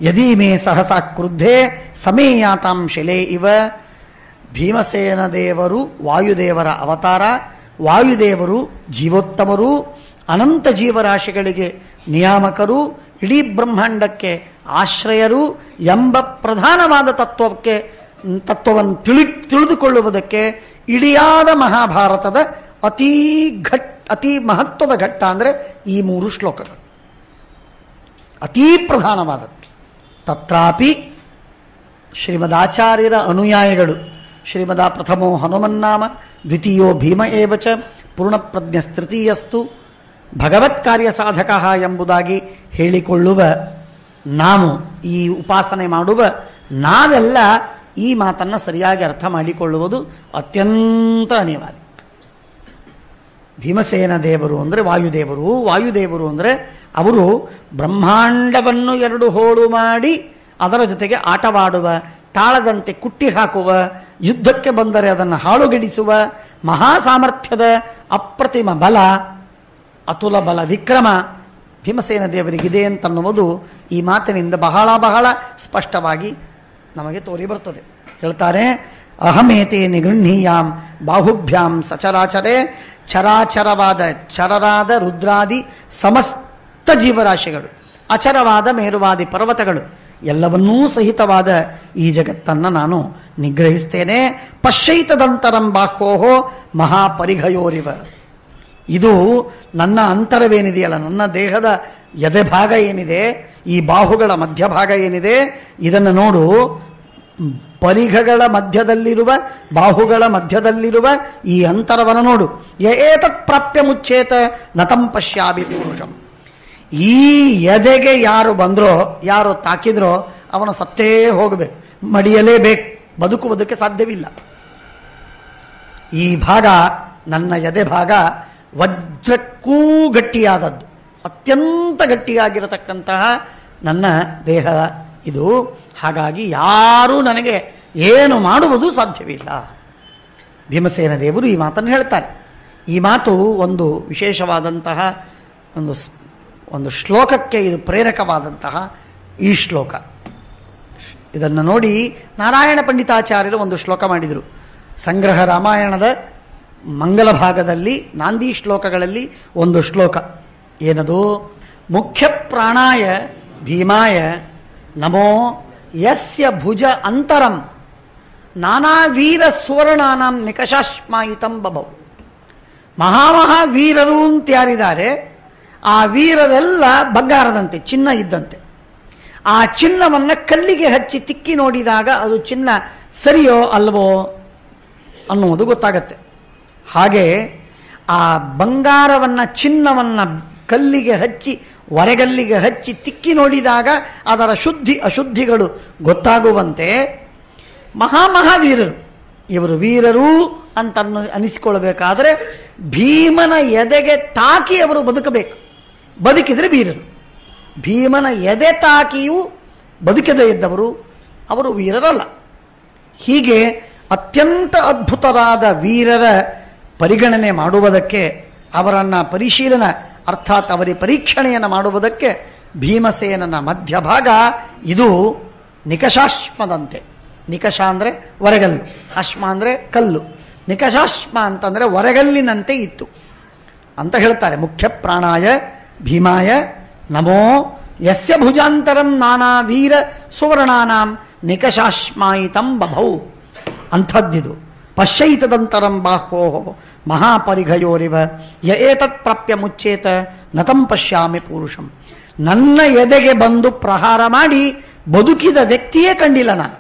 ಯದೀಮೇ ಸಹಸಾ ಕ್ರುದ್ಧೆ ಸಮೇಯಾತಾಂ ಶಿಲೆ ಇವ. ಭೀಮಸೇನ ದೇವರು ವಾಯುದೇವರ ಅವತಾರ. ವಾಯುದೇವರು ಜೀವೋತ್ತಮರು, ಅನಂತ ಜೀವರಾಶಿಗಳಿಗೆ ನಿಯಾಮಕರು, ಇಡೀ ಬ್ರಹ್ಮಾಂಡಕ್ಕೆ ಆಶ್ರಯರು ಎಂಬ ಪ್ರಧಾನವಾದ ತತ್ವವನ್ನು ತಿಳಿದುಕೊಳ್ಳುವುದಕ್ಕೆ ಇಡಿಯಾದ ಮಹಾಭಾರತದ ಅತಿ ಮಹತ್ವದ ಘಟ್ಟ ಅಂದರೆ ಈ 3 ಶ್ಲೋಕಗಳು. ಅತೀ ಪ್ರಧಾನವಾದದ್ದು. ತತ್ರಾಪಿ ಶ್ರೀಮದಾಚಾರ್ಯರ ಅನುಯಾಯಿಗಳು ಶ್ರೀಮದಾ ಪ್ರಥಮೋ ಹನುಮನ್ನಾಮ ದ್ವಿತೀಯೋ ಭೀಮ ಏವಚ ಪೂರ್ಣಪ್ರಜ್ಞಸ್ತೃತೀಯಸ್ತು ಭಗವತ್ ಕಾರ್ಯ ಸಾಧಕ ಎಂಬುದಾಗಿ ಹೇಳಿಕೊಳ್ಳುವ ನಾವು, ಈ ಉಪಾಸನೆ ಮಾಡುವ ನಾವೆಲ್ಲ ಈ ಮಾತನ್ನು ಸರಿಯಾಗಿ ಅರ್ಥ ಮಾಡಿಕೊಳ್ಳುವುದು ಅತ್ಯಂತ ಅನಿವಾರ್ಯ. ಭೀಮಸೇನ ದೇವರು ಅಂದರೆ ವಾಯುದೇವರು. ವಾಯುದೇವರು ಅಂದರೆ ಅವರು ಬ್ರಹ್ಮಾಂಡವನ್ನು 2 ಹೋಳು ಮಾಡಿ ಅದರ ಜೊತೆಗೆ ಆಟವಾಡುವ, ತಾಳದಂತೆ ಕುಟ್ಟಿ ಹಾಕುವ, ಯುದ್ಧಕ್ಕೆ ಬಂದರೆ ಅದನ್ನು ಹಾಳುಗೆಡಿಸುವ ಮಹಾ ಸಾಮರ್ಥ್ಯದ ಅಪ್ರತಿಮ ಬಲ, ಅತುಲ ಬಲ, ವಿಕ್ರಮ ಭೀಮಸೇನ ದೇವರಿಗಿದೆ ಅಂತನ್ನುವುದು ಈ ಮಾತಿನಿಂದ ಬಹಳ ಬಹಳ ಸ್ಪಷ್ಟವಾಗಿ ನಮಗೆ ತೋರಿ ಬರ್ತದೆ. ಹೇಳ್ತಾರೆ, ಅಹಮೇತೆ ನಿಗೃಹೀಯಾಂ ಬಾಹುಭ್ಯಾಂ ಸಚರಾಚರೆ. ಚರಾಚರವಾದ ಚರರಾದ ರುದ್ರಾದಿ ಸಮಸ್ತ ಜೀವರಾಶಿಗಳು, ಅಚರವಾದ ಮೇರುವಾದಿ ಪರ್ವತಗಳು ಎಲ್ಲವನ್ನೂ ಸಹಿತವಾದ ಈ ಜಗತ್ತನ್ನು ನಾನು ನಿಗ್ರಹಿಸ್ತೇನೆ. ಪಶ್ಚೈತದಂತರಂ ಬಾಹ್ವೋಹೋ ಮಹಾಪರಿಘಯೋರಿವ. ಇದು ನನ್ನ ಅಂತರವೇನಿದೆಯಲ್ಲ, ನನ್ನ ದೇಹದ ಎದೆಭಾಗ ಏನಿದೆ, ಈ ಬಾಹುಗಳ ಮಧ್ಯಭಾಗ ಏನಿದೆ, ಇದನ್ನು ನೋಡು. ಪರಿಘಗಳ ಮಧ್ಯದಲ್ಲಿರುವ, ಬಾಹುಗಳ ಮಧ್ಯದಲ್ಲಿರುವ ಈ ಅಂತರವನ್ನು ನೋಡು. ಏತತ್ ಪ್ರಾಪ್ಯ ಮುಚ್ಚೇತ ನತಂ ಪಶ್ಯಾಮಿ ಪುರುಷಂ. ಈ ಎದೆಗೆ ಯಾರು ಬಂದ್ರೋ, ಯಾರು ತಾಕಿದ್ರೋ ಅವನು ಸತ್ತೇ ಹೋಗಬೇಕು, ಮಡಿಯಲೇಬೇಕು, ಬದುಕುವುದಕ್ಕೆ ಸಾಧ್ಯವಿಲ್ಲ. ಈ ಭಾಗ, ನನ್ನ ಎದೆ ಭಾಗ ವಜ್ರಕ್ಕೂ ಗಟ್ಟಿಯಾದದ್ದು, ಅತ್ಯಂತ ಗಟ್ಟಿಯಾಗಿರತಕ್ಕಂತಹ ನನ್ನ ದೇಹ ಇದು. ಹಾಗಾಗಿ ಯಾರೂ ನನಗೆ ಏನು ಮಾಡುವುದು ಸಾಧ್ಯವಿಲ್ಲ. ಭೀಮಸೇನ ದೇವರು ಈ ಮಾತನ್ನು ಹೇಳ್ತಾರೆ. ಈ ಮಾತು ಒಂದು ವಿಶೇಷವಾದಂತಹ ಒಂದು ಶ್ಲೋಕಕ್ಕೆ ಇದು ಪ್ರೇರಕವಾದಂತಹ ಈ ಶ್ಲೋಕ. ಇದನ್ನು ನೋಡಿ ನಾರಾಯಣ ಪಂಡಿತಾಚಾರ್ಯರು ಒಂದು ಶ್ಲೋಕ ಮಾಡಿದರು. ಸಂಗ್ರಹ ರಾಮಾಯಣದ ಮಂಗಲ ಭಾಗದಲ್ಲಿ ನಾಂದಿ ಶ್ಲೋಕಗಳಲ್ಲಿ ಒಂದು ಶ್ಲೋಕ. ಏನದು? ಮುಖ್ಯ ಪ್ರಾಣಾಯ ಭೀಮಾಯ ನಮೋ ಯಸ್ಯ ಭುಜ ಅಂತರಂ ನಾನಾ ವೀರ ಸುವರ್ಣಾನಾಂ ನಿಕಷಾಶ್ಮಾಯಿತಂ ಬಭೌ. ಮಹಾಮಹಾವೀರರು ಅಂತ ಯಾರಿದ್ದಾರೆ, ಆ ವೀರರೆಲ್ಲ ಬಂಗಾರದಂತೆ, ಚಿನ್ನ ಇದ್ದಂತೆ. ಆ ಚಿನ್ನವನ್ನು ಕಲ್ಲಿಗೆ ಹಚ್ಚಿ ತಿಕ್ಕಿ ನೋಡಿದಾಗ ಅದು ಚಿನ್ನ ಸರಿಯೋ ಅಲ್ವೋ ಅನ್ನುವುದು ಗೊತ್ತಾಗತ್ತೆ. ಹಾಗೆ ಆ ಬಂಗಾರವನ್ನು, ಚಿನ್ನವನ್ನು ಕಲ್ಲಿಗೆ ಹಚ್ಚಿ, ಒರೆಗಲ್ಲಿಗೆ ಹಚ್ಚಿ ತಿಕ್ಕಿ ನೋಡಿದಾಗ ಅದರ ಶುದ್ಧಿ ಅಶುದ್ಧಿಗಳು ಗೊತ್ತಾಗುವಂತೆ ಮಹಾಮಹಾವೀರರು ಇವರು ವೀರರು ಅಂತ ಅನಿಸಿಕೊಳ್ಳಬೇಕಾದ್ರೆ ಭೀಮನ ಎದೆಗೆ ತಾಕಿ ಅವರು ಬದುಕಬೇಕು. ಬದುಕಿದರೆ ವೀರರು. ಭೀಮನ ಎದೆ ತಾಕಿಯೂ ಬದುಕದೇ ಇದ್ದವರು ಅವರು ವೀರರಲ್ಲ. ಹೀಗೆ ಅತ್ಯಂತ ಅದ್ಭುತವಾದ ವೀರರ ಪರಿಗಣನೆ ಮಾಡುವುದಕ್ಕೆ, ಅವರನ್ನು ಪರಿಶೀಲನೆ ಅರ್ಥಾತ್ ಅವರ ಪರೀಕ್ಷಣೆಯನ್ನು ಮಾಡುವುದಕ್ಕೆ ಭೀಮಸೇನನ ಮಧ್ಯಭಾಗ ಇದು ನಿಕಷಾಶ್ಮದಂತೆ. ನಿಕಷ ಅಂದರೆ ಒರೆಗಲ್ಲು, ಅಶ್ಮ ಅಂದರೆ ಕಲ್ಲು. ನಿಕಷಾಶ್ಮ ಅಂತಂದರೆ ಒರೆಗಲ್ಲಿನಂತೆ ಇತ್ತು ಅಂತ ಹೇಳ್ತಾರೆ. ಮುಖ್ಯ ಪ್ರಾಣಾಯ ಭೀಮಾಯ ನಮೋ ಯಸ್ಯ ಭುಜಾಂತರಂ ನಾನಾ ವೀರ ಸುವರ್ಣಾನಾಂ ನಿಕಷಾಶ್ಮಾಯಿತಂ ಬಭೌ. ಅಂಥದ್ದಿದು. ಪಶ್ಚೈತದಂತರಂ ಬಾಹ್ವೋ ಮಹಾಪರಿಘಯೋರಿವ ಏತತ್ ಪ್ರಾಪ್ಯ ಮುಚ್ಚೇತ ನತಂ ಪಶ್ಯಾಮಿ ಪುರುಷಂ. ನನ್ನ ಎದೆಗೆ ಬಂದು ಪ್ರಹಾರ ಮಾಡಿ ಬದುಕಿದ ವ್ಯಕ್ತಿಯೇ ಕಂಡಿಲ್ಲ ನಾನು.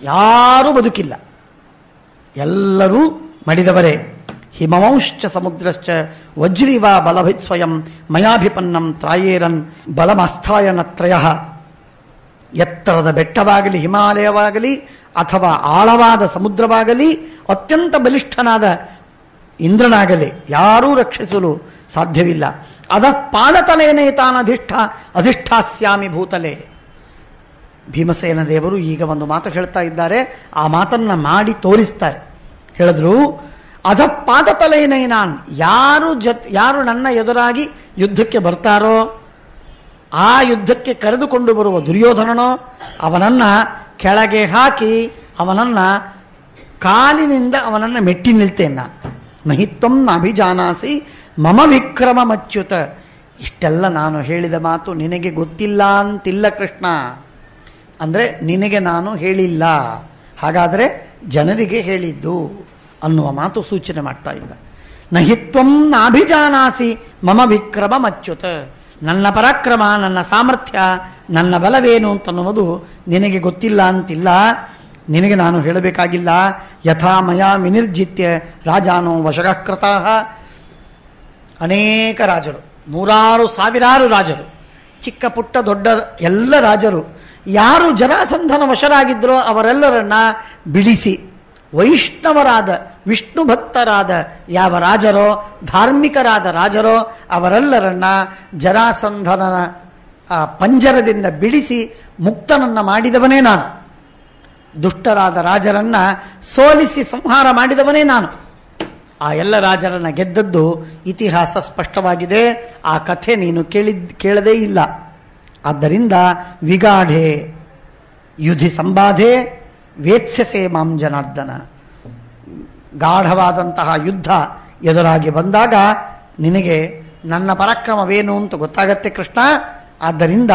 ಯಾರೂ ಬದುಕಿಲ್ಲ, ಎಲ್ಲರೂ ಮಡಿದವರೇ. ಹಿಮವಂಶ್ಚ ಸಮುದ್ರಶ್ಚ ವಜ್ರೀವ ಬಲಭಿತ್ ಸ್ವಯಂ ಮಯಾಭಿಪನ್ನಂ ತ್ರಾಯೇರನ್ ಬಲಮಸ್ಥಾಯನತ್ರಯ. ಎತ್ತರದ ಬೆಟ್ಟವಾಗಲಿ, ಹಿಮಾಲಯವಾಗಲಿ, ಅಥವಾ ಆಳವಾದ ಸಮುದ್ರವಾಗಲಿ, ಅತ್ಯಂತ ಬಲಿಷ್ಠನಾದ ಇಂದ್ರನಾಗಲಿ ಯಾರೂ ರಕ್ಷಿಸಲು ಸಾಧ್ಯವಿಲ್ಲ. ಅದ ಪಾದತಲೇನೇ ಅಧಿಷ್ಠಾಸ್ಯಾಮಿ ಭೂತಲೆ. ಭೀಮಸೇನ ದೇವರು ಈಗ ಒಂದು ಮಾತು ಹೇಳ್ತಾ ಇದ್ದಾರೆ. ಆ ಮಾತನ್ನು ಮಾಡಿ ತೋರಿಸ್ತಾರೆ. ಹೇಳಿದ್ರು, ಅಧ ಪಾದತಲೇನೇ ನಾನು, ಯಾರು ನನ್ನ ಎದುರಾಗಿ ಯುದ್ಧಕ್ಕೆ ಬರ್ತಾರೋ ಆ ಯುದ್ಧಕ್ಕೆ ಕರೆದುಕೊಂಡು ಬರುವ ದುರ್ಯೋಧನನೋ ಅವನನ್ನು ಕೆಳಗೆ ಹಾಕಿ ಅವನನ್ನು ಕಾಲಿನಿಂದ ಅವನನ್ನು ಮೆಟ್ಟಿ ನಿಲ್ತೇನೆ ನಾನು. ನಹಿತ್ವಂ ಅಭಿಜಾನಾಸಿ ಮಮ ವಿಕ್ರಮ ಮಚ್ಯುತ. ಇಷ್ಟೆಲ್ಲ ನಾನು ಹೇಳಿದ ಮಾತು ನಿನಗೆ ಗೊತ್ತಿಲ್ಲ ಅಂತಿಲ್ಲ ಕೃಷ್ಣ. ಅಂದರೆ ನಿನಗೆ ನಾನು ಹೇಳಿಲ್ಲ, ಹಾಗಾದರೆ ಜನರಿಗೆ ಹೇಳಿದ್ದು ಅನ್ನುವ ಮಾತು ಸೂಚನೆ ಮಾಡ್ತಾ ಇದ್ದ. ನಹಿತ್ವಂ ನಾಭಿಜಾನಾಸಿ ಮಮ ವಿಕ್ರಮ ಮಚ್ಯುತ. ನನ್ನ ಪರಾಕ್ರಮ, ನನ್ನ ಸಾಮರ್ಥ್ಯ, ನನ್ನ ಬಲವೇನು ಅಂತನ್ನುವುದು ನಿನಗೆ ಗೊತ್ತಿಲ್ಲ ಅಂತಿಲ್ಲ, ನಿನಗೆ ನಾನು ಹೇಳಬೇಕಾಗಿಲ್ಲ. ಯಥಾ ಮಯಾ ವಿನಿರ್ಜಿತ್ಯ ರಾಜಾನೋ ವಶಗಕೃತಃ. ಅನೇಕ ರಾಜರು, ನೂರಾರು ಸಾವಿರಾರು ರಾಜರು, ಚಿಕ್ಕ ಪುಟ್ಟ ದೊಡ್ಡ ಎಲ್ಲ ರಾಜರು ಯಾರು ಜರಾಸಂಧನ ವಶರಾಗಿದ್ದರೋ ಅವರೆಲ್ಲರನ್ನ ಬಿಡಿಸಿ ವೈಷ್ಣವರಾದ ವಿಷ್ಣು ಭಕ್ತರಾದ ಯಾವ ರಾಜರೋ, ಧಾರ್ಮಿಕರಾದ ರಾಜರೋ ಅವರೆಲ್ಲರನ್ನ ಜರಾಸಂಧನ ಪಂಜರದಿಂದ ಬಿಡಿಸಿ ಮುಕ್ತನನ್ನ ಮಾಡಿದವನೇ ನಾನು. ದುಷ್ಟರಾದ ರಾಜರನ್ನ ಸೋಲಿಸಿ ಸಂಹಾರ ಮಾಡಿದವನೇ ನಾನು. ಆ ಎಲ್ಲ ರಾಜರನ್ನ ಗೆದ್ದದ್ದು ಇತಿಹಾಸ ಸ್ಪಷ್ಟವಾಗಿದೆ. ಆ ಕಥೆ ನೀನು ಕೇಳದೇ ಇಲ್ಲ. ಆದ್ದರಿಂದ ವಿಗಾಢೆ ಯುಧಿ ಸಂಬಾಧೆ ವೇತ್ಸ್ಯಸೆ ಮಾಂ ಜನಾರ್ದನ. ಗಾಢವಾದಂತಹ ಯುದ್ಧ ಎದುರಾಗಿ ಬಂದಾಗ ನಿನಗೆ ನನ್ನ ಪರಾಕ್ರಮವೇನು ಅಂತ ಗೊತ್ತಾಗತ್ತೆ ಕೃಷ್ಣ. ಆದ್ದರಿಂದ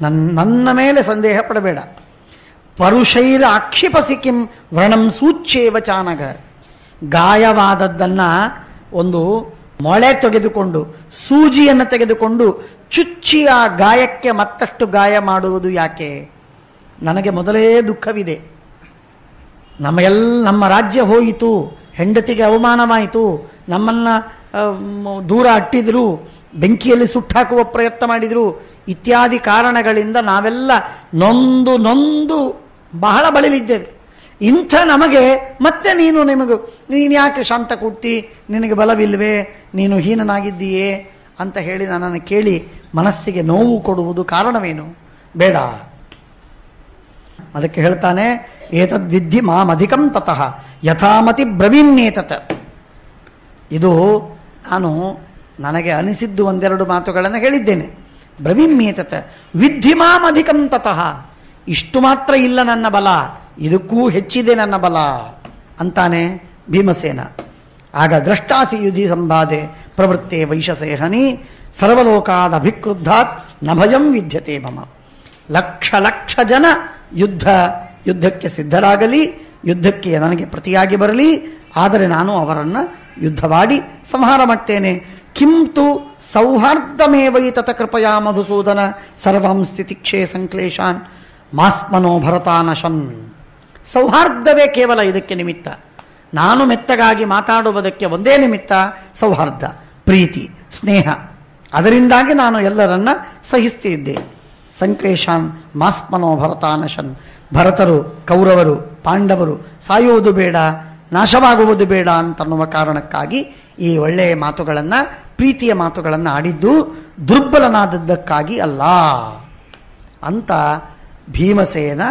ನನ್ನ ಮೇಲೆ ಸಂದೇಹ ಪಡಬೇಡ. ಪರುಷೈರ ಆಕ್ಷಿಪಸಿ ಕಿಂ ವ್ರಣಂ ಸೂಚ್ಯೇವ ಚಾನಗ. ಗಾಯವಾದದ್ದನ್ನು ಒಂದು ಮೊಳೆ ತೆಗೆದುಕೊಂಡು ಸೂಜಿಯನ್ನು ತೆಗೆದುಕೊಂಡು ಚುಚ್ಚಿ ಆ ಗಾಯಕ್ಕೆ ಮತ್ತಷ್ಟು ಗಾಯ ಮಾಡುವುದು ಯಾಕೆ? ನನಗೆ ಮೊದಲೇ ದುಃಖವಿದೆ. ನಮ್ಮ ರಾಜ್ಯ ಹೋಯಿತು, ಹೆಂಡತಿಗೆ ಅವಮಾನವಾಯಿತು, ನಮ್ಮನ್ನು ದೂರ ಅಟ್ಟಿದ್ರು, ಬೆಂಕಿಯಲ್ಲಿ ಸುಟ್ಟಾಕುವ ಪ್ರಯತ್ನ ಮಾಡಿದರು, ಇತ್ಯಾದಿ ಕಾರಣಗಳಿಂದ ನಾವೆಲ್ಲ ನೊಂದು ನೊಂದು ಬಹಳ ಬಳಲಿದ್ದೇವೆ. ಇಂಥ ನಮಗೆ ಮತ್ತೆ ನೀನು ಯಾಕೆ ಶಾಂತ ಕೂಡ್ತಿ, ನಿನಗೆ ಬಲವಿಲ್ವೇ, ನೀನು ಹೀನನಾಗಿದ್ದೀಯೇ ಅಂತ ಹೇಳಿ ನನ್ನನ್ನು ಕೇಳಿ ಮನಸ್ಸಿಗೆ ನೋವು ಕೊಡುವುದು ಕಾರಣವೇನು? ಬೇಡ. ಅದಕ್ಕೆ ಹೇಳ್ತಾನೆ, ಏತದ್ವಿದ್ಧಿ ಮಾಮಧಿಕಂ ತತಃ ಯಥಾಮತಿ ಬ್ರವೀಮ್ಯೇತತ್. ಇದು ನನಗೆ ಅನಿಸಿದ್ದು ಒಂದೆರಡು ಮಾತುಗಳನ್ನು ಹೇಳಿದ್ದೇನೆ. ಬ್ರವೀಮ್ಯೇತತ್ ವಿದ್ಧಿ ಮಾಮಧಿಕಂ ತತಃ. ಇಷ್ಟು ಮಾತ್ರ ಇಲ್ಲ ನನ್ನ ಬಲ, ಇದಕ್ಕೂ ಹೆಚ್ಚಿದೆ ನನ್ನ ಬಲ ಅಂತಾನೆ ಭೀಮಸೇನ. ಆಗ ದ್ರಷ್ಟಾಸಿ ಯುಧಿ ಸಂಬಾಧೆ ಪ್ರವೃತ್ತೆ ವೈಶಸೇಹನಿ ಸರ್ವಲೋಕಾದ ಅಭಿಕ್ರುದ್ಧಾತ್ ನ ಭಯಂ ವಿದ್ಯತೆ ಮಮ. ಲಕ್ಷ ಲಕ್ಷ ಜನ ಯುದ್ಧಕ್ಕೆ ಸಿದ್ಧರಾಗಲಿ, ಯುದ್ಧಕ್ಕೆ ನನಗೆ ಪ್ರತಿಯಾಗಿ ಬರಲಿ, ಆದರೆ ನಾನು ಅವರನ್ನು ಯುದ್ಧವಾಡಿ ಸಂಹಾರ ಮಾಡ್ತೇನೆ. ಕಿಂತು ಸೌಹಾರ್ದಮೇವೈ ತತ ಕೃಪಯಾ ಮಧುಸೂದನ ಸರ್ವಂ ಸ್ಥಿತಿಕ್ಷೇ ಸಂಕ್ಲೇಶಾನ್ ಮಾಸ್ಮನೋ ಭರತಾನಶನ್. ಸೌಹಾರ್ದವೇ ಕೇವಲ ಇದಕ್ಕೆ ನಿಮಿತ್ತ. ನಾನು ಮೆತ್ತಗಾಗಿ ಮಾತಾಡುವುದಕ್ಕೆ ಒಂದೇ ನಿಮಿತ್ತ, ಸೌಹಾರ್ದ, ಪ್ರೀತಿ, ಸ್ನೇಹ. ಅದರಿಂದಾಗಿ ನಾನು ಎಲ್ಲರನ್ನ ಸಹಿಸ್ತಿದ್ದೆ. ಸಂಕ್ಲೇಶಾನ್ ಮಾಸ್ಮನೋ ಭರತಾನಶನ್. ಭರತರು, ಕೌರವರು, ಪಾಂಡವರು ಸಾಯುವುದು ಬೇಡ, ನಾಶವಾಗುವುದು ಬೇಡ ಅಂತನ್ನುವ ಕಾರಣಕ್ಕಾಗಿ ಈ ಒಳ್ಳೆಯ ಮಾತುಗಳನ್ನು, ಪ್ರೀತಿಯ ಮಾತುಗಳನ್ನು ಆಡಿದ್ದು ದುರ್ಬಲನಾದದ್ದಕ್ಕಾಗಿ ಅಲ್ಲ ಅಂತ ಭೀಮಸೇನ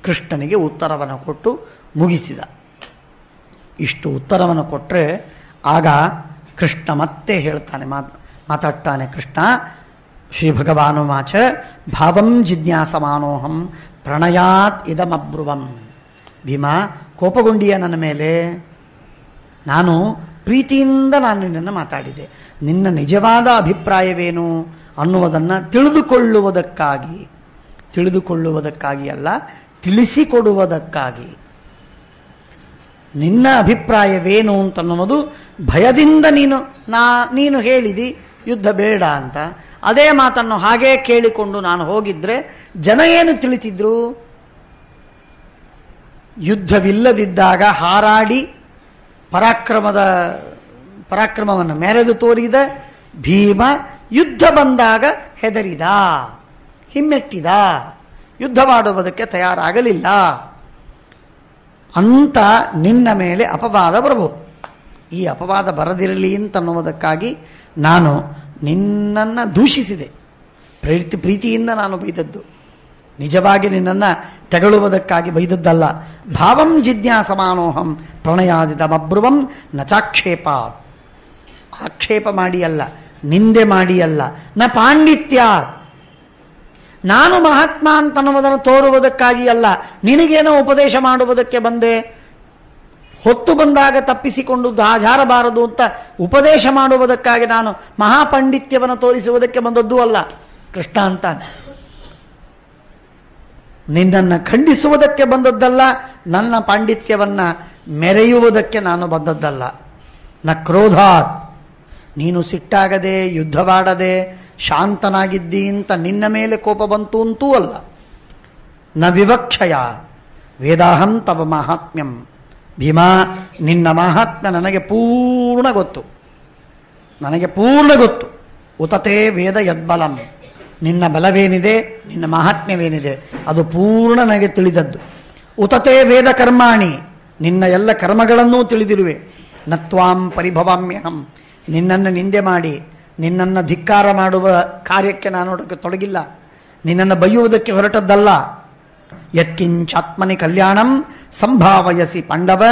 ಕೃಷ್ಣನಿಗೆ ಉತ್ತರವನ್ನು ಕೊಟ್ಟು ಮುಗಿಸಿದ. ಇಷ್ಟು ಉತ್ತರವನ್ನು ಕೊಟ್ಟರೆ ಆಗ ಕೃಷ್ಣ ಮತ್ತೆ ಹೇಳ್ತಾನೆ, ಮಾತಾಡ್ತಾನೆ ಕೃಷ್ಣ. ಶ್ರೀ ಭಗವಾನುವಾಚ ಭಾವಂ ಜಿಜ್ಞಾಸಮಾನೋಹಂ ಪ್ರಣಯಾತ್ ಇದಮಬ್ರುವಂ. ಭೀಮ, ಕೋಪಗೊಂಡಿಯ ನನ್ನ ಮೇಲೆ? ನಾನು ಪ್ರೀತಿಯಿಂದ ನಿನ್ನನ್ನು ಮಾತಾಡಿದೆ. ನಿನ್ನ ನಿಜವಾದ ಅಭಿಪ್ರಾಯವೇನು ಅನ್ನುವುದನ್ನು ತಿಳಿದುಕೊಳ್ಳುವುದಕ್ಕಾಗಿ ಅಲ್ಲ, ತಿಳಿಸಿಕೊಡುವುದಕ್ಕಾಗಿ. ನಿನ್ನ ಅಭಿಪ್ರಾಯವೇನು ಅಂತನ್ನುವುದು ಭಯದಿಂದ ನೀನು ಹೇಳಿದಿ ಯುದ್ಧ ಬೇಡ ಅಂತ. ಅದೇ ಮಾತನ್ನು ಹಾಗೇ ಕೇಳಿಕೊಂಡು ನಾನು ಹೋಗಿದ್ರೆ ಜನ ಏನು ತಿಳಿತಿದ್ರು? ಯುದ್ಧವಿಲ್ಲದಿದ್ದಾಗ ಹಾರಾಡಿ ಪರಾಕ್ರಮವನ್ನು ಮೆರೆದು ತೋರಿದ ಭೀಮ ಯುದ್ಧ ಬಂದಾಗ ಹೆದರಿದ, ಹಿಮ್ಮೆಟ್ಟಿದ, ಯುದ್ಧ ಮಾಡುವುದಕ್ಕೆ ತಯಾರಾಗಲಿಲ್ಲ ಅಂತ ನಿನ್ನ ಮೇಲೆ ಅಪವಾದ ಬರಬಹುದು. ಈ ಅಪವಾದ ಬರದಿರಲಿ ಅಂತನ್ನುವುದಕ್ಕಾಗಿ ನಾನು ನಿನ್ನನ್ನು ದೂಷಿಸಿದೆ. ಪ್ರೀತಿಯಿಂದ ನಾನು ಬೈದದ್ದು, ನಿಜವಾಗಿ ನಿನ್ನನ್ನು ತೆಗಳುವುದಕ್ಕಾಗಿ ಬೈದದ್ದಲ್ಲ. ಭಾವಂ ಜಿಜ್ಞಾಸಮಾನೋಹಂ ಪ್ರಣಯಾದಿತಮಬ್ರುವಂ ನಚಾಕ್ಷೇಪ. ಆಕ್ಷೇಪ ಮಾಡಿ ಅಲ್ಲ, ನಿಂದೆ ಮಾಡಿ ಅಲ್ಲ, ನ ಪಾಂಡಿತ್ಯ. ನಾನು ಮಹಾತ್ಮ ಅಂತನ್ನುವುದನ್ನು ತೋರುವುದಕ್ಕಾಗಿ ಅಲ್ಲ, ನಿನಗೇನೋ ಉಪದೇಶ ಮಾಡುವುದಕ್ಕೆ ಬಂದೆ. ಹೊತ್ತು ಬಂದಾಗ ತಪ್ಪಿಸಿಕೊಂಡು ಜಾರಬಾರದು ಅಂತ ಉಪದೇಶ ಮಾಡುವುದಕ್ಕಾಗಿ ನಾನು ಮಹಾಪಂಡಿತ್ಯವನ್ನು ತೋರಿಸುವುದಕ್ಕೆ ಬಂದದ್ದೂ ಅಲ್ಲ. ಕೃಷ್ಣ ಅಂತಾನೆ, ನಿನ್ನನ್ನು ಖಂಡಿಸುವುದಕ್ಕೆ ಬಂದದ್ದಲ್ಲ, ನನ್ನ ಪಾಂಡಿತ್ಯವನ್ನ ಮೆರೆಯುವುದಕ್ಕೆ ನಾನು ಬಂದದ್ದಲ್ಲ. ನ ಕ್ರೋಧಾತ್, ನೀನು ಸಿಟ್ಟಾಗದೆ ಯುದ್ಧವಾಡದೆ ಶಾಂತನಾಗಿದ್ದಿ ಅಂತ ನಿನ್ನ ಮೇಲೆ ಕೋಪ ಬಂತು ಅಂತೂ ಅಲ್ಲ. ನ ವಿವಕ್ಷಯ ವೇದಾಹಂ ತವ ಮಾಹಾತ್ಮ್ಯಂ. ಭೀಮಾ, ನಿನ್ನ ಮಾಹಾತ್ಮ್ಯ ನನಗೆ ಪೂರ್ಣ ಗೊತ್ತು, ನನಗೆ ಪೂರ್ಣ ಗೊತ್ತು. ಉತತೆ ವೇದ ಯದ್ಬಲಂ, ನಿನ್ನ ಬಲವೇನಿದೆ, ನಿನ್ನ ಮಹಾತ್ಮ್ಯವೇನಿದೆ ಅದು ಪೂರ್ಣ ನನಗೆ ತಿಳಿದದ್ದು. ಉತತೆ ವೇದ ಕರ್ಮಾಣಿ, ನಿನ್ನ ಎಲ್ಲ ಕರ್ಮಗಳನ್ನೂ ತಿಳಿದಿರುವೆ. ನತ್ವಾಂ ಪರಿಭವಾಮ್ಯಹಂ, ನಿನ್ನನ್ನು ನಿಂದೆ ಮಾಡಿ ನಿನ್ನನ್ನು ಧಿಕ್ಕಾರ ಮಾಡುವ ಕಾರ್ಯಕ್ಕೆ ನಾನು ತೊಡಗಿಲ್ಲ, ನಿನ್ನನ್ನು ಬೈಯುವುದಕ್ಕೆ ಹೊರಟದ್ದಲ್ಲ. ಯತ್ಕಿಂಚಾತ್ಮನಿ ಕಲ್ಯಾಣಂ ಸಂಭಾವಯಸಿ ಪಾಂಡವ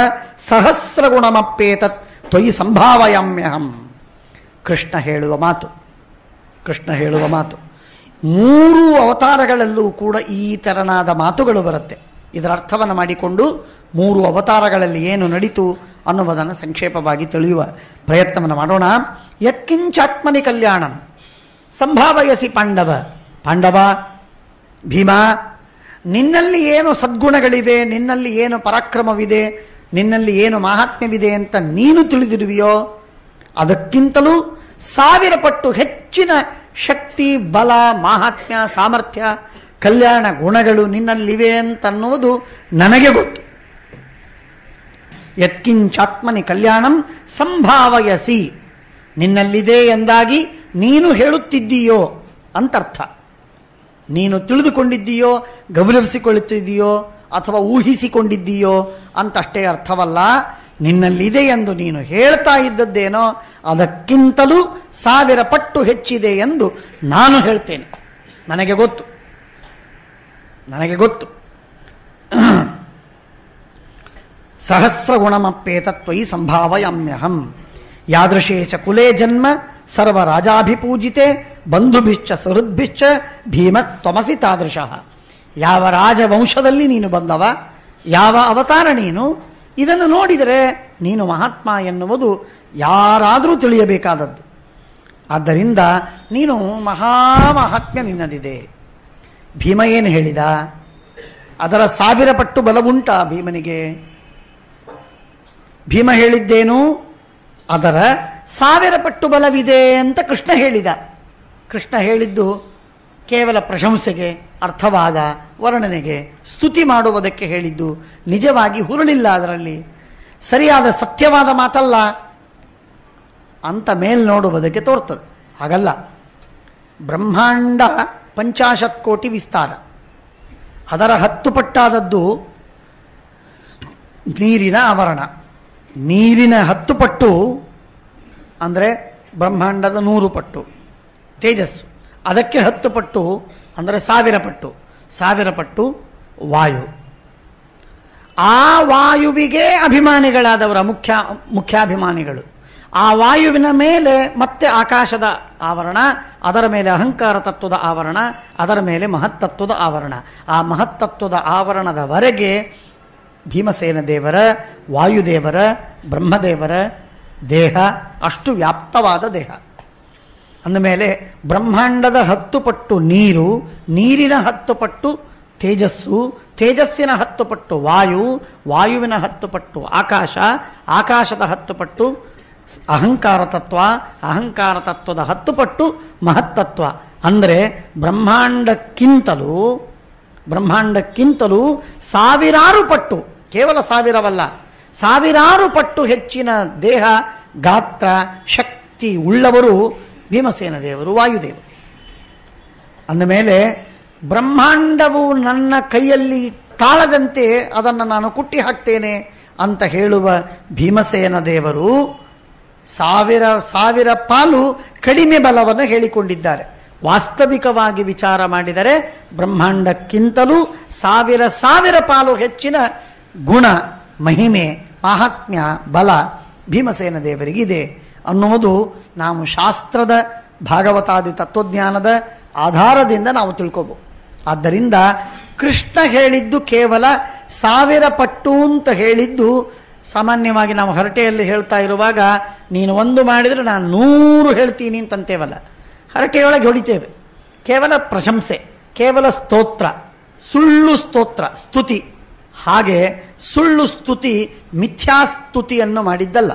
ಸಹಸ್ರಗುಣಮಪ್ಪೇತತ್ ತ್ವಯಿ ಸಂಭಾವಯಾಮ್ಯಹಂ. ಕೃಷ್ಣ ಹೇಳುವ ಮಾತು, ಕೃಷ್ಣ ಹೇಳುವ ಮಾತು. 3 ಅವತಾರಗಳಲ್ಲೂ ಕೂಡ ಈ ತೆರನಾದ ಮಾತುಗಳು ಬರುತ್ತೆ. ಇದರ ಅರ್ಥವನ್ನು ಮಾಡಿಕೊಂಡು 3 ಅವತಾರಗಳಲ್ಲಿ ಏನು ನಡೀತು ಅನ್ನುವುದನ್ನು ಸಂಕ್ಷೇಪವಾಗಿ ತಿಳಿಯುವ ಪ್ರಯತ್ನವನ್ನು ಮಾಡೋಣ. ಯತ್ಕಿಂಚಾತ್ಮನಿ ಕಲ್ಯಾಣಂ ಸಂಭಾವಯಸಿ ಪಾಂಡವ. ಪಾಂಡವ, ಭೀಮಾ, ನಿನ್ನಲ್ಲಿ ಏನು ಸದ್ಗುಣಗಳಿವೆ, ನಿನ್ನಲ್ಲಿ ಏನು ಪರಾಕ್ರಮವಿದೆ, ನಿನ್ನಲ್ಲಿ ಏನು ಮಹಾತ್ಮ್ಯವಿದೆ ಅಂತ ನೀನು ತಿಳಿದಿರುವೆಯೋ ಅದಕ್ಕಿಂತಲೂ 1000 ಪಟ್ಟು ಹೆಚ್ಚಿನ ಶಕ್ತಿ, ಬಲ, ಮಹಾತ್ಮ್ಯ, ಸಾಮರ್ಥ್ಯ, ಕಲ್ಯಾಣ ಗುಣಗಳು ನಿನ್ನಲ್ಲಿವೆ ಅಂತನ್ನುವುದು ನನಗೆ ಗೊತ್ತು. ಯತ್ಕಿಂಚಾತ್ಮನಿ ಕಲ್ಯಾಣಂ ಸಂಭಾವಯಸಿ, ನಿನ್ನಲ್ಲಿದೆ ಎಂದಾಗಿ ನೀನು ಹೇಳುತ್ತಿದ್ದೀಯೋ ಅಂತರ್ಥ. ನೀನು ತಿಳಿದುಕೊಂಡಿದ್ದೀಯೋ, ಗೌರವಿಸಿಕೊಳ್ಳುತ್ತಿದ್ದೀಯೋ ಅಥವಾ ಊಹಿಸಿಕೊಂಡಿದ್ದೀಯೋ ಅಂತಷ್ಟೇ ಅರ್ಥವಲ್ಲ. ನಿನ್ನಲ್ಲಿದೆ ಎಂದು ನೀನು ಹೇಳ್ತಾ ಇದ್ದದ್ದೇನೋ ಅದಕ್ಕಿಂತಲೂ 1000 ಪಟ್ಟು ಹೆಚ್ಚಿದೆ ಎಂದು ನಾನು ಹೇಳ್ತೇನೆ. ನನಗೆ ಗೊತ್ತು, ನನಗೆ ಗೊತ್ತು. ಸಹಸ್ರಗುಣಮಪ್ಪೇತತ್ವಯಿ ಸಂಭಾವಯಾಮ್ಯಹಂ. ಯಾದೃಶೇ ಚ ಕುಲೇ ಜನ್ಮ ಸರ್ವರಾಜಾಭಿಪೂಜಿತೆ ಬಂಧುಭಿಶ್ಚ ಸುಹೃದ್ಭಿಶ್ಚ ಭೀಮ ತ್ವಮಸಿ ತಾದೃಶಃ. ಯಾವ ರಾಜವಂಶದಲ್ಲಿ ನೀನು ಬಂದವ, ಯಾವ ಅವತಾರ ನೀನು, ಇದನ್ನು ನೋಡಿದರೆ ನೀನು ಮಹಾತ್ಮ ಎನ್ನುವುದು ಯಾರಾದರೂ ತಿಳಿಯಬೇಕಾದದ್ದು. ಆದ್ದರಿಂದ ನೀನು ಮಹಾಮಹಾತ್ಮ್ಯ ನಿನ್ನದಿದೆ. ಭೀಮ ಏನು ಹೇಳಿದ? ಅದರ 1000 ಪಟ್ಟು ಬಲವುಂಟ ಭೀಮನಿಗೆ. ಭೀಮ ಹೇಳಿದ್ದೇನು? ಅದರ 1000 ಪಟ್ಟು ಬಲವಿದೆ ಅಂತ ಕೃಷ್ಣ ಹೇಳಿದ. ಕೃಷ್ಣ ಹೇಳಿದ್ದು ಕೇವಲ ಪ್ರಶಂಸೆಗೆ, ಅರ್ಥವಾದ ವರ್ಣನೆಗೆ, ಸ್ತುತಿ ಮಾಡುವುದಕ್ಕೆ ಹೇಳಿದ್ದು. ನಿಜವಾಗಿ ಹುರುಳಿಲ್ಲ ಅದರಲ್ಲಿ, ಸರಿಯಾದ ಸತ್ಯವಾದ ಮಾತಲ್ಲ ಅಂತ ಮೇಲ್ ನೋಡುವುದಕ್ಕೆ ತೋರ್ತದೆ. ಹಾಗಲ್ಲ. ಬ್ರಹ್ಮಾಂಡ 50 ಕೋಟಿ ವಿಸ್ತಾರ, ಅದರ 10 ಪಟ್ಟಾದದ್ದು ನೀರಿನ ಆವರಣ. ನೀರಿನ 10 ಪಟ್ಟು ಅಂದರೆ ಬ್ರಹ್ಮಾಂಡದ 100 ಪಟ್ಟು ತೇಜಸ್ಸು, ಅದಕ್ಕೆ 10 ಪಟ್ಟು ಅಂದರೆ 1000 ಪಟ್ಟು. 1000 ಪಟ್ಟು ವಾಯು. ಆ ವಾಯುವಿಗೆ ಅಭಿಮಾನಿಗಳಾದವರ ಮುಖ್ಯಾಭಿಮಾನಿಗಳು. ಆ ವಾಯುವಿನ ಮೇಲೆ ಮತ್ತೆ ಆಕಾಶದ ಆವರಣ, ಅದರ ಮೇಲೆ ಅಹಂಕಾರ ತತ್ವದ ಆವರಣ, ಅದರ ಮೇಲೆ ಮಹತ್ತತ್ವದ ಆವರಣ. ಆ ಮಹತ್ತತ್ವದ ಆವರಣದವರೆಗೆ ಭೀಮಸೇನ ದೇವರ, ವಾಯುದೇವರ, ಬ್ರಹ್ಮದೇವರ ದೇಹ ಅಷ್ಟು ವ್ಯಾಪ್ತವಾದ ದೇಹ. ಅಂದಮೇಲೆ ಬ್ರಹ್ಮಾಂಡದ 10 ಪಟ್ಟು ನೀರು, ನೀರಿನ 10 ಪಟ್ಟು ತೇಜಸ್ಸು, ತೇಜಸ್ಸಿನ 10 ಪಟ್ಟು ವಾಯು, ವಾಯುವಿನ 10 ಪಟ್ಟು ಆಕಾಶ, ಆಕಾಶದ 10 ಪಟ್ಟು ಅಹಂಕಾರ ತತ್ವ, ಅಹಂಕಾರ ತತ್ವದ 10 ಪಟ್ಟು ಮಹತ್ತತ್ವ. ಅಂದರೆ ಬ್ರಹ್ಮಾಂಡಕ್ಕಿಂತಲೂ 1000 ಪಟ್ಟು, ಕೇವಲ 1000ವಲ್ಲ, 1000 ಪಟ್ಟು ಹೆಚ್ಚಿನ ದೇಹ, ಗಾತ್ರ, ಶಕ್ತಿ ಉಳ್ಳವರು ಭೀಮಸೇನ ದೇವರು, ವಾಯುದೇವರು. ಅಂದಮೇಲೆ ಬ್ರಹ್ಮಾಂಡವು ನನ್ನ ಕೈಯಲ್ಲಿ ತಾಳದಂತೆ ಅದನ್ನು ನಾನು ಕುಟ್ಟಿ ಹಾಕ್ತೇನೆ ಅಂತ ಹೇಳುವ ಭೀಮಸೇನ ದೇವರು 1000 ಪಾಲು ಕಡಿಮೆ ಬಲವನ್ನು ಹೇಳಿಕೊಂಡಿದ್ದಾರೆ. ವಾಸ್ತವಿಕವಾಗಿ ವಿಚಾರ ಮಾಡಿದರೆ ಬ್ರಹ್ಮಾಂಡಕ್ಕಿಂತಲೂ 1000 ಪಾಲು ಹೆಚ್ಚಿನ ಗುಣ, ಮಹಿಮೆ, ಮಹಾತ್ಮ್ಯ, ಬಲ ಭೀಮಸೇನ ದೇವರಿಗಿದೆ ಅನ್ನುವುದು ನಾವು ಶಾಸ್ತ್ರದ, ಭಾಗವತಾದಿ ತತ್ವಜ್ಞಾನದ ಆಧಾರದಿಂದ ನಾವು ತಿಳ್ಕೋಬಹುದು. ಆದ್ದರಿಂದ ಕೃಷ್ಣ ಹೇಳಿದ್ದು ಕೇವಲ 1000 ಪಟ್ಟು ಅಂತ ಹೇಳಿದ್ದು. ಸಾಮಾನ್ಯವಾಗಿ ನಾವು ಹರಟೆಯಲ್ಲಿ ಹೇಳ್ತಾ ಇರುವಾಗ ನೀನು 1 ಮಾಡಿದರೆ ನಾನು 100 ಹೇಳ್ತೀನಿ ಅಂತಂತೇವಲ್ಲ, ಹರಟೆಯೊಳಗೆ ಹೊಡಿತೇವೆ. ಕೇವಲ ಪ್ರಶಂಸೆ, ಕೇವಲ ಸ್ತೋತ್ರ, ಸುಳ್ಳು ಸ್ತೋತ್ರ, ಸ್ತುತಿ. ಹಾಗೆ ಸುಳ್ಳು ಸ್ತುತಿ, ಮಿಥ್ಯಾಸ್ತುತಿಯನ್ನು ಮಾಡಿದ್ದಲ್ಲ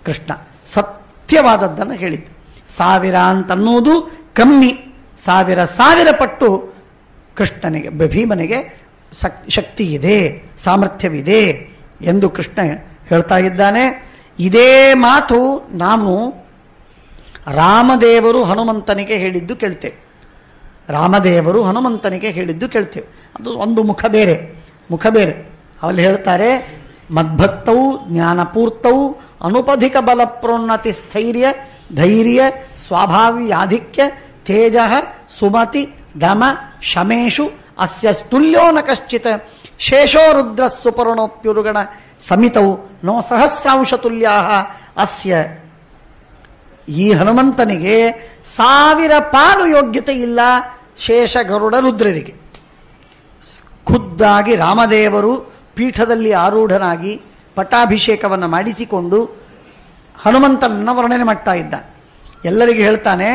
ಕೃಷ್ಣ, ಸತ್ಯವಾದದ್ದನ್ನು ಹೇಳಿದ್ದು. 1000 ಅಂತನ್ನುವುದು ಕಮ್ಮಿ, 1000 ಪಟ್ಟು ಕೃಷ್ಣನಿಗೆ, ಭೀಮನಿಗೆ ಶಕ್ತಿ ಇದೆ, ಸಾಮರ್ಥ್ಯವಿದೆ ಎಂದು ಕೃಷ್ಣ ಹೇಳ್ತಾ ಇದ್ದಾನೆ. ಇದೇ ಮಾತು ನಾವು ರಾಮದೇವರು ಹನುಮಂತನಿಗೆ ಹೇಳಿದ್ದು ಕೇಳ್ತೇವೆ. ರಾಮದೇವರು ಹನುಮಂತನಿಗೆ ಹೇಳಿದ್ದು ಕೇಳ್ತೇವೆ. ಅದು ಒಂದು ಮುಖ ಬೇರೆ. ಅವಲ್ಲಿ ಹೇಳ್ತಾರೆ, ಮದ್ಭಕ್ತೌ ಜ್ಞಾನಪೂರ್ತೌ ಅನುಪಧಿಕ ಬಲ ಪ್ರೋನ್ನತಿ ಸ್ಥೈರ್ಯ ಧೈರ್ಯ ಸ್ವಾಭಾವ್ಯಾಧಿಕ್ಯ ತೇಜ ಸುಮತಿ ದಮ ಶಮೇಶು ಅಸ್ಯ ತುಲ್ಯೋ ನ ಕಶ್ಚಿತ್ ಶೇಷೋ ರುದ್ರ ಸುಪರ್ಣೋಪ್ಯುರುಗಣ ಸಮಿತೌ ನೋ ಸಹಸ್ರಾಂಶ ತುಲ್ಯಾ ಅಸ್ಯ. ಈ ಹನುಮಂತನಿಗೆ 1000 ಪಾಲು ಯೋಗ್ಯತೆ ಇಲ್ಲ ಶೇಷ ಗರುಡ ರುದ್ರರಿಗೆ. ಖುದ್ದಾಗಿ ರಾಮದೇವರು ಪೀಠದಲ್ಲಿ ಆರೂಢನಾಗಿ ಪಟ್ಟಾಭಿಷೇಕವನ್ನು ಮಾಡಿಸಿಕೊಂಡು ಹನುಮಂತನನ್ನು ವರ್ಣನೆ ಮಾಡ್ತಾ ಇದ್ದ. ಎಲ್ಲರಿಗೆ ಹೇಳ್ತಾನೆ,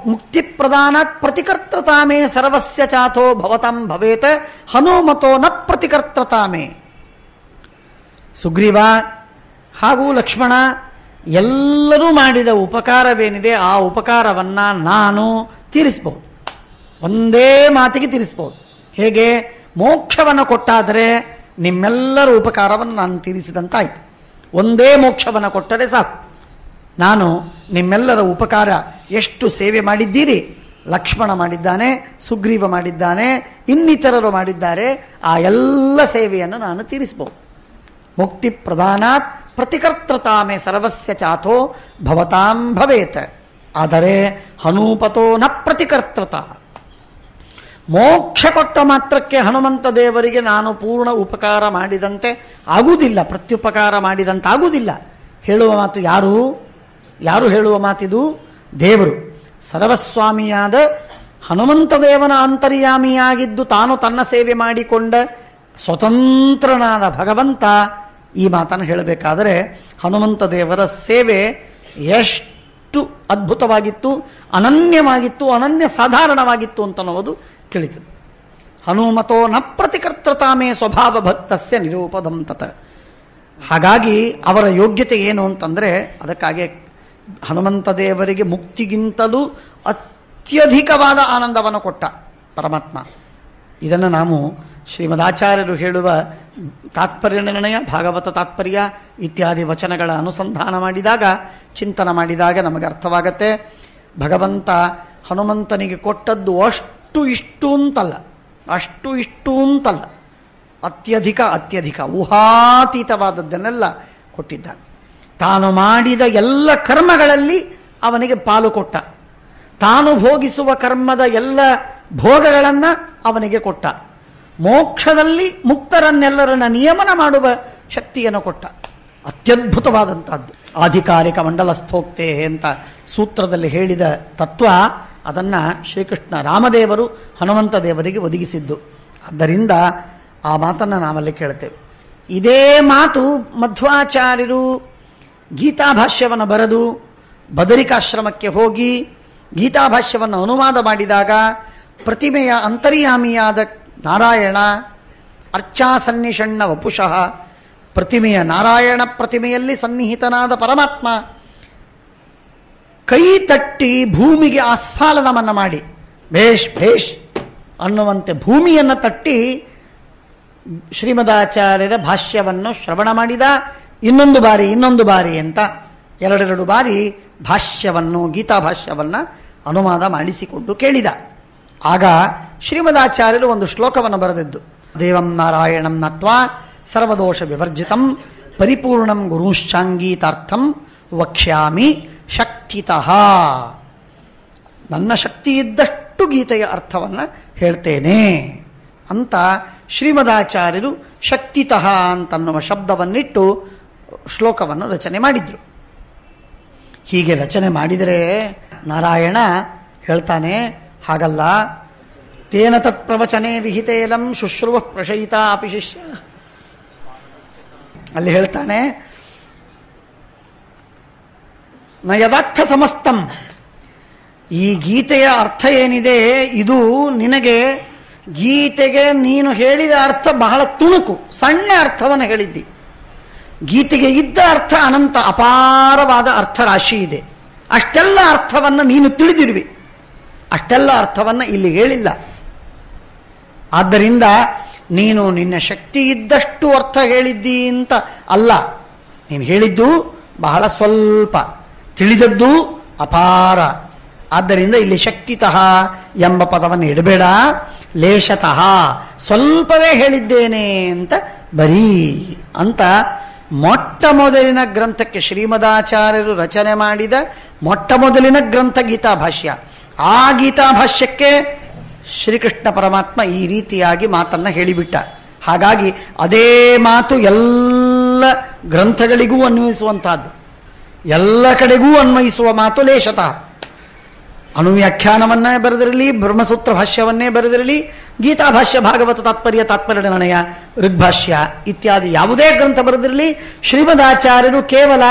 ಮುಕ್ತಿ ಪ್ರದಾನಾತ್ ಪ್ರತಿಕರ್ತತಾಮೇ ಸರ್ವಸ್ಯ ಚಾಥೋ ಭವತಾಂ ಭವೇತ ಹನುಮತೋ ನ ಪ್ರತಿಕರ್ತತಾಮೇ. ಸುಗ್ರೀವ ಹಾಗೂ ಲಕ್ಷ್ಮಣ ಎಲ್ಲರೂ ಮಾಡಿದ ಉಪಕಾರವೇನಿದೆ ಆ ಉಪಕಾರವನ್ನ ನಾನು ತೀರಿಸಬಹುದು, ಒಂದೇ ಮಾತಿಗೆ ತೀರಿಸಬಹುದು. ಹೇಗೆ? ಮೋಕ್ಷವನ್ನು ಕೊಟ್ಟಾದರೆ ನಿಮ್ಮೆಲ್ಲರ ಉಪಕಾರವನ್ನು ನಾನು ತೀರಿಸಿದಂತಾಯ್ತು. ಒಂದೇ ಮೋಕ್ಷವನ್ನು ಕೊಟ್ಟರೆ ಸಾಕು. ನಾನು ನಿಮ್ಮೆಲ್ಲರ ಉಪಕಾರ ಎಷ್ಟು ಸೇವೆ ಮಾಡಿದ್ದೀರಿ, ಲಕ್ಷ್ಮಣ ಮಾಡಿದ್ದಾನೆ, ಸುಗ್ರೀವ ಮಾಡಿದ್ದಾನೆ, ಇನ್ನಿತರರು ಮಾಡಿದ್ದಾರೆ, ಆ ಎಲ್ಲ ಸೇವೆಯನ್ನು ನಾನು ತೀರಿಸಬಹುದು. ಮುಕ್ತಿ ಪ್ರದಾನಾತ್ ಪ್ರತಿಕರ್ತತಾಮೆ ಸರ್ವಸ್ಯ ಚಾಥೋ ಭವತಾಂ ಭವೇತ. ಆದರೆ ಹನುಪತೋ ನ ಪ್ರತಿಕರ್ತತ. ಮೋಕ್ಷ ಕೊಟ್ಟ ಮಾತ್ರಕ್ಕೆ ಹನುಮಂತ ದೇವರಿಗೆ ನಾನು ಪೂರ್ಣ ಉಪಕಾರ ಮಾಡಿದಂತೆ ಆಗುವುದಿಲ್ಲ, ಪ್ರತ್ಯುಪಕಾರ ಮಾಡಿದಂತಾಗುವುದಿಲ್ಲ. ಹೇಳುವ ಮಾತು ಯಾರು ಹೇಳುವ ಮಾತಿದು? ದೇವರು. ಸರ್ವಸ್ವಾಮಿಯಾದ ಹನುಮಂತ ದೇವನ ಅಂತರ್ಯಾಮಿಯಾಗಿದ್ದು ತಾನು ತನ್ನ ಸೇವೆ ಮಾಡಿಕೊಂಡ ಸ್ವತಂತ್ರನಾದ ಭಗವಂತ ಈ ಮಾತನ್ನು ಹೇಳಬೇಕಾದರೆ ಹನುಮಂತ ದೇವರ ಸೇವೆ ಎಷ್ಟು ಅದ್ಭುತವಾಗಿತ್ತು, ಅನನ್ಯವಾಗಿತ್ತು, ಅನನ್ಯ ಸಾಧಾರಣವಾಗಿತ್ತು ಅಂತನ್ನುವುದು ತಿಳಿತದೆ. ಹನುಮತೋ ನ ಪ್ರತಿಕರ್ತತಾಮೇ ಸ್ವಭಾವ ಭಕ್ತಸ್ಯ ನಿರೂಪದಂ ತತ. ಹಾಗಾಗಿ ಅವರ ಯೋಗ್ಯತೆ ಏನು ಅಂತಂದರೆ, ಅದಕ್ಕಾಗಿ ಹನುಮಂತ ದೇವರಿಗೆ ಮುಕ್ತಿಗಿಂತಲೂ ಅತ್ಯಧಿಕವಾದ ಆನಂದವನ್ನು ಕೊಟ್ಟ ಪರಮಾತ್ಮ. ಇದನ್ನು ನಾವು ಶ್ರೀಮದಾಚಾರ್ಯರು ಹೇಳುವ ತಾತ್ಪರ್ಯ ನಿರ್ಣಯ, ಭಾಗವತ ತಾತ್ಪರ್ಯ ಇತ್ಯಾದಿ ವಚನಗಳ ಅನುಸಂಧಾನ ಮಾಡಿದಾಗ, ಚಿಂತನ ಮಾಡಿದಾಗ ನಮಗೆ ಅರ್ಥವಾಗತ್ತೆ. ಭಗವಂತ ಹನುಮಂತನಿಗೆ ಕೊಟ್ಟದ್ದು ಅಷ್ಟು ಇಷ್ಟು ಅಂತಲ್ಲ, ಅತ್ಯಧಿಕ ಊಹಾತೀತವಾದದ್ದನ್ನೆಲ್ಲ ಕೊಟ್ಟಿದ್ದಾನೆ. ತಾನು ಮಾಡಿದ ಎಲ್ಲ ಕರ್ಮಗಳಲ್ಲಿ ಅವನಿಗೆ ಪಾಲು ಕೊಟ್ಟ, ತಾನು ಭೋಗಿಸುವ ಕರ್ಮದ ಎಲ್ಲ ಭೋಗಗಳನ್ನು ಅವನಿಗೆ ಕೊಟ್ಟ, ಮೋಕ್ಷದಲ್ಲಿ ಮುಕ್ತರನ್ನೆಲ್ಲರನ್ನ ನಿಯಮನ ಮಾಡುವ ಶಕ್ತಿಯನ್ನು ಕೊಟ್ಟ. ಅತ್ಯದ್ಭುತವಾದಂಥದ್ದು. ಆಧಿಕಾರಿಕ ಮಂಡಲಸ್ಥೋಕ್ತೆ ಅಂತ ಸೂತ್ರದಲ್ಲಿ ಹೇಳಿದ ತತ್ವ, ಅದನ್ನು ಶ್ರೀಕೃಷ್ಣ ರಾಮದೇವರು ಹನುಮಂತ ದೇವರಿಗೆ ಒದಗಿಸಿದ್ದು. ಆದ್ದರಿಂದ ಆ ಮಾತನ್ನು ನಾವಲ್ಲಿ ಕೇಳ್ತೇವೆ. ಇದೇ ಮಾತು ಮಧ್ವಾಚಾರ್ಯರು ಗೀತಾಭಾಷ್ಯವನ್ನು ಬರೆದು ಬದರಿಕಾಶ್ರಮಕ್ಕೆ ಹೋಗಿ ಗೀತಾಭಾಷ್ಯವನ್ನು ಅನುವಾದ ಮಾಡಿದಾಗ ಪ್ರತಿಮೆಯ ಅಂತರ್ಯಾಮಿಯಾದ ನಾರಾಯಣ ಅರ್ಚಾಸನ್ನಿಷಣ್ಣ ವಪುಷಃ, ಪ್ರತಿಮೆಯ ನಾರಾಯಣ ಪ್ರತಿಮೆಯಲ್ಲಿ ಸನ್ನಿಹಿತನಾದ ಪರಮಾತ್ಮ ಕೈ ತಟ್ಟಿ ಭೂಮಿಗೆ ಆಸ್ಫಾಲನವನ್ನು ಮಾಡಿ ಭೇಷ್ ಭೇಷ್ ಅನ್ನುವಂತೆ ಭೂಮಿಯನ್ನು ತಟ್ಟಿ ಶ್ರೀಮದಾಚಾರ್ಯರ ಭಾಷ್ಯವನ್ನು ಶ್ರವಣ ಮಾಡಿದ. ಇನ್ನೊಂದು ಬಾರಿ ಅಂತ 2 ಬಾರಿ ಭಾಷ್ಯವನ್ನು, ಗೀತಾಭಾಷ್ಯವನ್ನು ಅನುವಾದ ಮಾಡಿಸಿಕೊಂಡು ಕೇಳಿದ. ಆಗ ಶ್ರೀಮದಾಚಾರ್ಯರು ಒಂದು ಶ್ಲೋಕವನ್ನು ಬರೆದಿದ್ದು, ದೇವಂ ನಾರಾಯಣಂ ನತ್ವಾ ಸರ್ವದೋಷ ವಿವರ್ಜಿತಂ ಪರಿಪೂರ್ಣಂ ಗುರುಶ್ಚಾಂಗೀತಾರ್ಥಂ ವಕ್ಷ್ಯಾಮಿ ಶಕ್ತಿತಃ. ನನ್ನ ಶಕ್ತಿ ಇದ್ದಷ್ಟು ಗೀತೆಯ ಅರ್ಥವನ್ನು ಹೇಳ್ತೇನೆ ಅಂತ ಶ್ರೀಮದಾಚಾರ್ಯರು ಶಕ್ತಿತಃ ಅಂತನ್ನುವ ಶಬ್ದವನ್ನಿಟ್ಟು ಶ್ಲೋಕವನ್ನು ರಚನೆ ಮಾಡಿದ್ರು. ಹೀಗೆ ರಚನೆ ಮಾಡಿದರೆ ನಾರಾಯಣ ಹೇಳ್ತಾನೆ, ಹಾಗಲ್ಲ, ತೇನ ತತ್ ಪ್ರವಚನೆ ವಿಹಿತೇಲಂ ಶುಶ್ರುವ ಪ್ರಶಯಿತ ಅಪಿ ಶಿಷ್ಯ. ಅಲ್ಲಿ ಹೇಳ್ತಾನೆ, ನ ಯದಾರ್ಥ ಸಮಸ್ತಂ, ಈ ಗೀತೆಯ ಅರ್ಥ ಏನಿದೆ ಇದು ನಿನಗೆ, ಗೀತೆಗೆ ನೀನು ಹೇಳಿದ ಅರ್ಥ ಬಹಳ ತುಣುಕು, ಸಣ್ಣ ಅರ್ಥವನ್ನು ಹೇಳಿದ್ದಿ. ಗೀತೆಗೆ ಇದ್ದ ಅರ್ಥ ಅನಂತ ಅಪಾರವಾದ ಅರ್ಥ ರಾಶಿ ಇದೆ. ಅಷ್ಟೆಲ್ಲ ಅರ್ಥವನ್ನು ನೀನು ತಿಳಿದಿರುವಿ, ಅಷ್ಟೆಲ್ಲ ಅರ್ಥವನ್ನು ಇಲ್ಲಿ ಹೇಳಿಲ್ಲ. ಆದ್ದರಿಂದ ನೀನು ನಿನ್ನ ಶಕ್ತಿ ಇದ್ದಷ್ಟು ಅರ್ಥ ಹೇಳಿದ್ದಿ ಅಂತ ಅಲ್ಲ, ನೀನು ಹೇಳಿದ್ದು ಬಹಳ ಸ್ವಲ್ಪ, ತಿಳಿದದ್ದು ಅಪಾರ. ಆದ್ದರಿಂದ ಇಲ್ಲಿ ಶಕ್ತಿತಃ ಎಂಬ ಪದವನ್ನು ಇಡಬೇಡ, ಲೇಷತಃ ಸ್ವಲ್ಪವೇ ಹೇಳಿದ್ದೇನೆ ಅಂತ ಬರೀ ಅಂತ. ಮೊಟ್ಟ ಮೊದಲಿನ ಗ್ರಂಥಕ್ಕೆ ಶ್ರೀಮದಾಚಾರ್ಯರು ರಚನೆ ಮಾಡಿದ ಮೊಟ್ಟ ಮೊದಲಿನ ಗ್ರಂಥ ಗೀತಾಭಾಷ್ಯ. ಆ ಗೀತಾಭಾಷ್ಯಕ್ಕೆ ಶ್ರೀಕೃಷ್ಣ ಪರಮಾತ್ಮ ಈ ರೀತಿಯಾಗಿ ಮಾತನ್ನ ಹೇಳಿಬಿಟ್ಟ. ಹಾಗಾಗಿ ಅದೇ ಮಾತು ಎಲ್ಲ ಗ್ರಂಥಗಳಿಗೂ ಅನ್ವಯಿಸುವಂತಹದ್ದು, ಎಲ್ಲ ಕಡೆಗೂ ಅನ್ವಯಿಸುವ ಮಾತು ಲೇಷತಃ. ಅನುವ್ಯಾಖ್ಯಾನವನ್ನೇ ಬರೆದಿರಲಿ, ಬ್ರಹ್ಮಸೂತ್ರ ಭಾಷ್ಯವನ್ನೇ ಬರೆದಿರಲಿ, ಗೀತಾಭಾಷ್ಯ, ಭಾಗವತ ತಾತ್ಪರ್ಯ, ತಾತ್ಪರ್ಯ ನಿರ್ಣಯ, ಋಗ್ಭಾಷ್ಯ ಇತ್ಯಾದಿ ಯಾವುದೇ ಗ್ರಂಥ ಬರೆದಿರಲಿ, ಶ್ರೀಮದಾಚಾರ್ಯರು ಕೇವಲ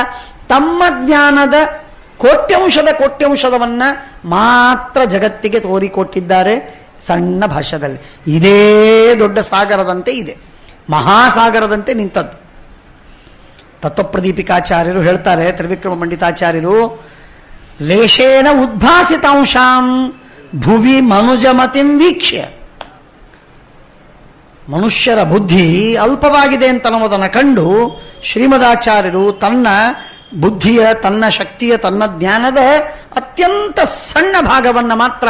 ತಮ್ಮ ಜ್ಞಾನದ ಕೋಟ್ಯಂಶದವನ್ನ ಮಾತ್ರ ಜಗತ್ತಿಗೆ ತೋರಿಕೊಟ್ಟಿದ್ದಾರೆ ಸಣ್ಣ ಭಾಷ್ಯದಲ್ಲಿ. ಇದೇ ದೊಡ್ಡ ಸಾಗರದಂತೆ ಇದೆ, ಮಹಾಸಾಗರದಂತೆ ನಿಂತದ್ದು. ತತ್ವಪ್ರದೀಪಿಕಾಚಾರ್ಯರು ಹೇಳ್ತಾರೆ, ತ್ರಿವಿಕ್ರಮ ಪಂಡಿತಾಚಾರ್ಯರು, ಲೇಷೇಣ ಉದ್ಭಾಸಿತಾಂಶಾಂ ಭುವಿ ಮನುಜಮತಿಂ ವೀಕ್ಷ್ಯ. ಮನುಷ್ಯರ ಬುದ್ಧಿ ಅಲ್ಪವಾಗಿದೆ ಅಂತನ್ನುವುದನ್ನು ಕಂಡು ಶ್ರೀಮದಾಚಾರ್ಯರು ತನ್ನ ಬುದ್ಧಿಯ, ತನ್ನ ಶಕ್ತಿಯ, ತನ್ನ ಜ್ಞಾನದ ಅತ್ಯಂತ ಸಣ್ಣ ಭಾಗವನ್ನು ಮಾತ್ರ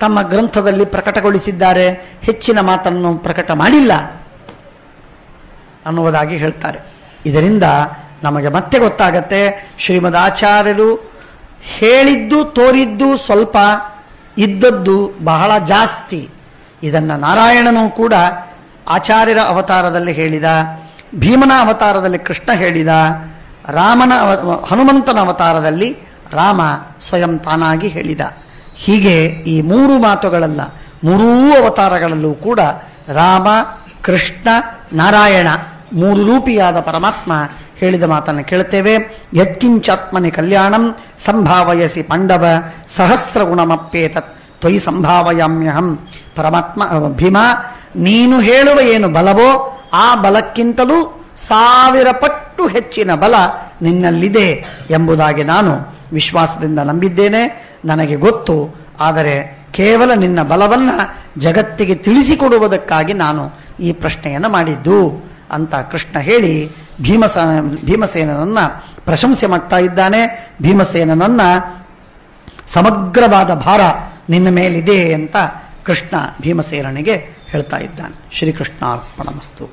ತಮ್ಮ ಗ್ರಂಥದಲ್ಲಿ ಪ್ರಕಟಗೊಳಿಸಿದ್ದಾರೆ, ಹೆಚ್ಚಿನ ಮಾತನ್ನು ಪ್ರಕಟ ಮಾಡಿಲ್ಲ ಅನ್ನುವುದಾಗಿ ಹೇಳ್ತಾರೆ. ಇದರಿಂದ ನಮಗೆ ಮತ್ತೆ ಗೊತ್ತಾಗತ್ತೆ, ಶ್ರೀಮದಾಚಾರ್ಯರು ಹೇಳಿದ್ದು ತೋರಿದ್ದು ಸ್ವಲ್ಪ, ಇದ್ದದ್ದು ಬಹಳ ಜಾಸ್ತಿ. ಇದನ್ನು ನಾರಾಯಣನು ಕೂಡ ಆಚಾರ್ಯರ ಅವತಾರದಲ್ಲಿ ಹೇಳಿದ, ಭೀಮನ ಅವತಾರದಲ್ಲಿ ಕೃಷ್ಣ ಹೇಳಿದ, ಹನುಮಂತನ ಅವತಾರದಲ್ಲಿ ರಾಮ ಸ್ವಯಂ ತಾನಾಗಿ ಹೇಳಿದ. ಹೀಗೆ ಈ ಮೂರು ಮಾತುಗಳಲ್ಲ, ಮೂರೂ ಅವತಾರಗಳಲ್ಲೂ ಕೂಡ ರಾಮ, ಕೃಷ್ಣ, ನಾರಾಯಣ ಮೂರು ರೂಪಿಯಾದ ಪರಮಾತ್ಮ ಹೇಳಿದ ಮಾತನ್ನು ಕೇಳುತ್ತೇವೆ. ಯತ್ಕಿಂಚಾತ್ಮನಿ ಕಲ್ಯಾಣಂ ಸಂಭಾವಯಸಿ ಪಾಂಡವ ಸಹಸ್ರ ಗುಣಮಪ್ಪೇತತ್ ತ್ವಯಿ ಸಂಭಾವಯಾಮ್ಯಹಂ. ಪರಮಾತ್ಮ ಭೀಮ, ನೀನು ಹೇಳುವ ಏನು ಬಲವೋ ಆ ಬಲಕ್ಕಿಂತಲೂ 1000 ಪಟ್ಟು ಹೆಚ್ಚಿನ ಬಲ ನಿನ್ನಲ್ಲಿದೆ ಎಂಬುದಾಗಿ ನಾನು ವಿಶ್ವಾಸದಿಂದ ನಂಬಿದ್ದೇನೆ, ನನಗೆ ಗೊತ್ತು. ಆದರೆ ಕೇವಲ ನಿನ್ನ ಬಲವನ್ನು ಜಗತ್ತಿಗೆ ತಿಳಿಸಿಕೊಡುವುದಕ್ಕಾಗಿ ನಾನು ಈ ಪ್ರಶ್ನೆಯನ್ನು ಮಾಡಿದ್ದು ಅಂತ ಕೃಷ್ಣ ಹೇಳಿ ಭೀಮಸೇನನನ್ನ ಪ್ರಶಂಸೆ ಮಾಡ್ತಾ ಇದ್ದಾನೆ. ಭೀಮಸೇನನನ್ನ ಸಮಗ್ರವಾದ ಭಾರ ನಿನ್ನ ಮೇಲಿದೆ ಅಂತ ಕೃಷ್ಣ ಭೀಮಸೇನನಿಗೆ ಹೇಳ್ತಾ ಇದ್ದಾನೆ. ಶ್ರೀಕೃಷ್ಣಾರ್ಪಣಮಸ್ತು.